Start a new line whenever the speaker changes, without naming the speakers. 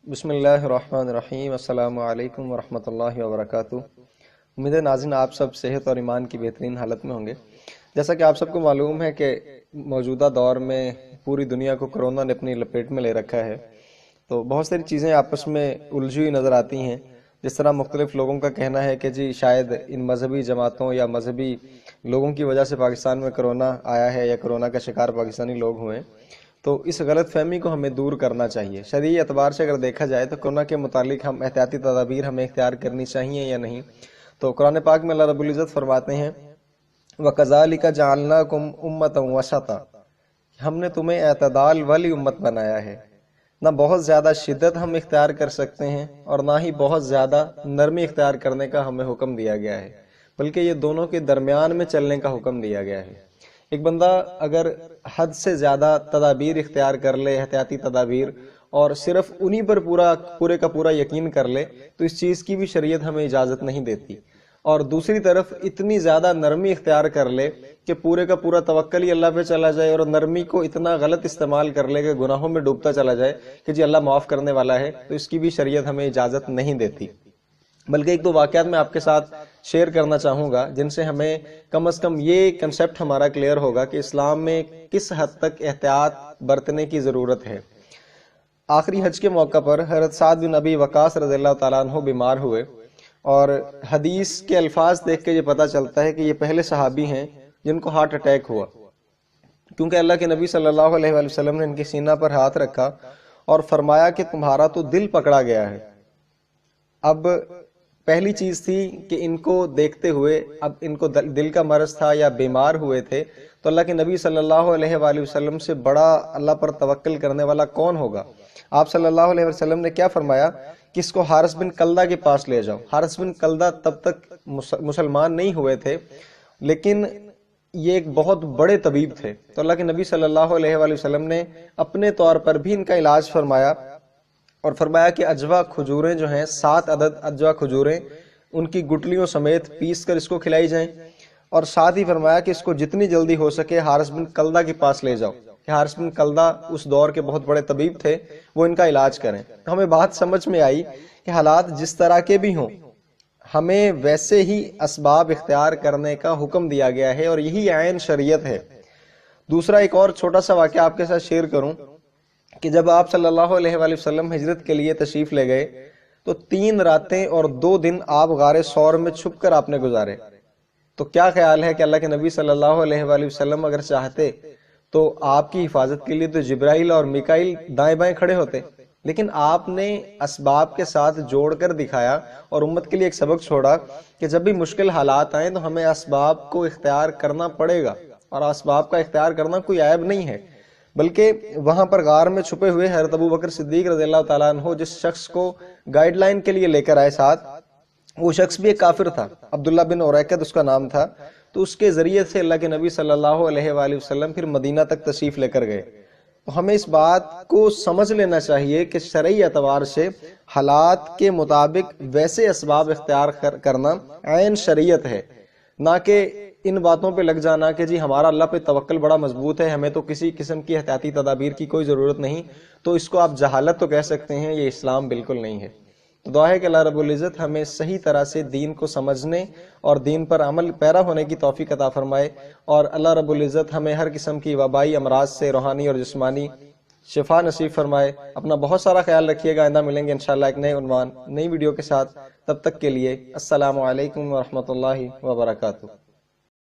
بسم اللہ الرحمن الرحیم۔ السلام علیکم ورحمۃ اللہ وبرکاتہ۔ امید ہے ناظرین آپ سب صحت اور ایمان کی بہترین حالت میں ہوں گے۔ جیسا کہ آپ سب کو معلوم ہے کہ موجودہ دور میں پوری دنیا کو کرونا نے اپنی لپیٹ میں لے رکھا ہے، تو بہت ساری چیزیں آپس میں الجھی ہوئی نظر آتی ہیں۔ جس طرح مختلف لوگوں کا کہنا ہے کہ جی شاید ان مذہبی جماعتوں یا مذہبی لوگوں کی وجہ سے پاکستان میں کرونا آیا ہے یا کرونا کا شکار پاکستانی لوگ ہوئے، تو اس غلط فہمی کو ہمیں دور کرنا چاہیے۔ شرعی اعتبار سے اگر دیکھا جائے تو کرونا کے متعلق ہم احتیاطی تدابیر ہمیں اختیار کرنی چاہیے یا نہیں، تو قرآن پاک میں اللہ رب العزت فرماتے ہیں وَكَذَلِكَ جَعَلْنَاكُمْ أُمَّةً وَسَطًا، ہم نے تمہیں اعتدال والی امت بنایا ہے۔ نہ بہت زیادہ شدت ہم اختیار کر سکتے ہیں اور نہ ہی بہت زیادہ نرمی اختیار کرنے کا ہمیں حکم دیا گیا ہے، بلکہ یہ دونوں کے درمیان میں چلنے کا حکم دیا گیا ہے۔ ایک بندہ اگر حد سے زیادہ تدابیر اختیار کر لے، احتیاطی تدابیر، اور صرف انہی پر پورے کا پورا یقین کر لے، تو اس چیز کی بھی شریعت ہمیں اجازت نہیں دیتی۔ اور دوسری طرف اتنی زیادہ نرمی اختیار کر لے کہ پورے کا پورا توکل ہی اللہ پہ چلا جائے اور نرمی کو اتنا غلط استعمال کر لے کہ گناہوں میں ڈوبتا چلا جائے کہ جی اللہ معاف کرنے والا ہے، تو اس کی بھی شریعت ہمیں اجازت نہیں دیتی۔ بلکہ ایک دو واقعات میں آپ کے ساتھ شیئر کرنا چاہوں گا جن سے ہمیں کم از کم یہ کنسیپٹ ہمارا کلیئر ہوگا کہ اسلام میں کس حد تک احتیاط برتنے کی ضرورت ہے۔ آخری حج کے موقع پر حضرت سعد بن ابی وقاص رضی اللہ تعالیٰ عنہ بیمار ہوئے، اور حدیث کے الفاظ دیکھ کے یہ پتہ چلتا ہے کہ یہ پہلے صحابی ہیں جن کو ہارٹ اٹیک ہوا، کیونکہ اللہ کے نبی صلی اللہ علیہ وآلہ وسلم نے ان کی سینہ پر ہاتھ رکھا اور فرمایا کہ تمہارا تو دل پکڑا گیا ہے۔ اب پہلی چیز تھی کہ ان کو دیکھتے ہوئے، اب ان کو دل کا مرض تھا یا بیمار ہوئے تھے، تو اللہ کے نبی صلی اللہ علیہ وآلہ وسلم سے بڑا اللہ پر توکل کرنے والا کون ہوگا؟ آپ صلی اللہ علیہ وسلم نے کیا فرمایا کہ اس کو حارث بن کلدہ کے پاس لے جاؤ۔ حارث بن کلدہ تب تک مسلمان نہیں ہوئے تھے، لیکن یہ ایک بہت بڑے طبیب تھے، تو اللہ کے نبی صلی اللہ علیہ وآلہ وسلم نے اپنے طور پر بھی ان کا علاج فرمایا، اور فرمایا کہ اجوا کھجوریں جو ہیں 7 عدد اجوا کھجوریں ان کی گٹلیوں سمیت پیس کر اس کو کھلائی جائیں، اور ساتھ ہی فرمایا کہ اس کو جتنی جلدی ہو سکے حارث بن کلدہ کے پاس لے جاؤ کہ حارث بن کلدہ اس دور کے بہت بڑے طبیب تھے، وہ ان کا علاج کریں۔ تو ہمیں بات سمجھ میں آئی کہ حالات جس طرح کے بھی ہوں ہمیں ویسے ہی اسباب اختیار کرنے کا حکم دیا گیا ہے، اور یہی عین شریعت ہے۔ دوسرا ایک اور چھوٹا سا واقعہ آپ کے ساتھ شیئر کروں کہ جب آپ صلی اللہ علیہ وآلہ وسلم ہجرت کے لیے تشریف لے گئے تو 3 راتیں اور 2 دن آپ غار ثور میں چھپ کر آپ نے گزارے۔ تو کیا خیال ہے کہ اللہ کے نبی صلی اللہ علیہ وآلہ وسلم اگر چاہتے تو آپ کی حفاظت کے لیے تو جبرائیل اور میکائیل دائیں بائیں کھڑے ہوتے، لیکن آپ نے اسباب کے ساتھ جوڑ کر دکھایا اور امت کے لیے ایک سبق چھوڑا کہ جب بھی مشکل حالات آئیں تو ہمیں اسباب کو اختیار کرنا پڑے گا، اور اسباب کا اختیار کرنا کوئی عیب نہیں ہے۔ بلکہ وہاں پر غار میں چھپے ہوئے حضرت ابو بکر صدیق رضی اللہ تعالیٰ عنہ جس شخص کو گائیڈ لائن کے لیے لے کر آئے ساتھ، وہ شخص بھی ایک کافر تھا، عبداللہ بن اوریکت اس کا نام تھا، تو اس کے ذریعے سے اللہ کے نبی صلی اللہ علیہ وآلہ وسلم پھر مدینہ تک تشریف لے کر گئے۔ تو ہمیں اس بات کو سمجھ لینا چاہیے کہ شرعی اعتبار سے حالات کے مطابق ویسے اسباب اختیار کرنا عین شریعت ہے، نہ کہ ان باتوں پہ لگ جانا کہ جی ہمارا اللہ پہ توکل بڑا مضبوط ہے، ہمیں تو کسی قسم کی احتیاطی تدابیر کی کوئی ضرورت نہیں، تو اس کو آپ جہالت تو کہہ سکتے ہیں، یہ اسلام بالکل نہیں ہے۔ تو دعا ہے کہ اللہ رب العزت ہمیں صحیح طرح سے دین کو سمجھنے اور دین پر عمل پیرا ہونے کی توفیق عطا فرمائے، اور اللہ رب العزت ہمیں ہر قسم کی وبائی امراض سے روحانی اور جسمانی شفا نصیب فرمائے۔ اپنا بہت سارا خیال رکھیے گا، آئندہ ملیں گے انشاءاللہ ایک نئے عنوان نئی ویڈیو کے ساتھ، تب تک کے لیے السلام علیکم ورحمۃ اللہ وبرکاتہ۔